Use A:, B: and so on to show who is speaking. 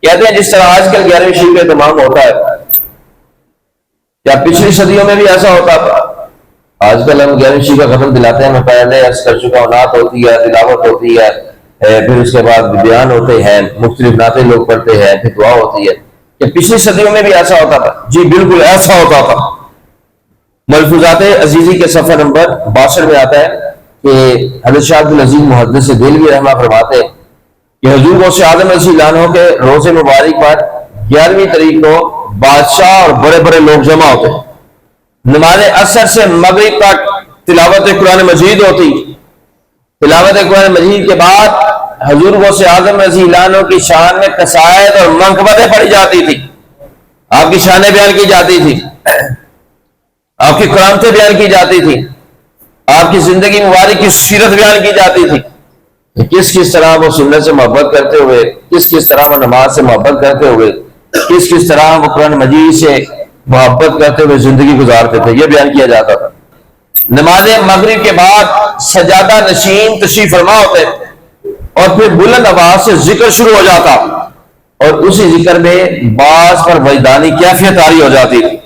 A: کہتے ہیں جس طرح آج کل 11ویں شب کا اہتمام ہوتا ہے، یا پچھلی صدیوں میں بھی ایسا ہوتا تھا. آج کل ہم 11ویں شب کا ختم دلاتے ہیں، میں پہلے عرض کر چکا ہوں، نعت ہوتی ہے، تلاوت ہوتی ہے، پھر اس کے بعد بیان ہوتے ہیں، مختلف نعتیں لوگ پڑھتے ہیں، پھر دعا ہوتی ہے. کہ پچھلی صدیوں میں بھی ایسا ہوتا تھا؟ جی بالکل ایسا ہوتا تھا. ملفوظات عزیزی کے صفحہ نمبر 62 میں آتا ہے کہ حضرت شاہ عبدالعزیز محدث دہلوی رحمہ فرماتے ہیں کہ حضور غوث اعظم رضی اللہ عنہ کے روز مبارک پر 11ویں تاریخ کو بادشاہ اور بڑے بڑے لوگ جمع ہوتے ہیں. نماز عصر سے مغرب تک تلاوت قرآن مجید ہوتی. تلاوت قرآن مجید کے بعد حضور غوث اعظم رضی اللہ عنہ کی شان میں قصائد اور منقبتیں پڑھی جاتی تھی. آپ کی شانیں بیان کی جاتی تھی، آپ کی کرامتیں بیان کی جاتی تھی، آپ کی زندگی مبارک کی سیرت بیان کی جاتی تھی. کس طرح وہ سنت سے محبت کرتے ہوئے، کس طرح وہ نماز سے محبت کرتے ہوئے، کس طرح وہ قرآن مجید سے محبت کرتے ہوئے زندگی گزارتے تھے، یہ بیان کیا جاتا تھا. نماز مغرب کے بعد سجادہ نشین تشریف فرما ہوتے اور پھر بلند آواز سے ذکر شروع ہو جاتا، اور اسی ذکر میں بعض پر وجدانی کیفیت طاری ہو جاتی تھی.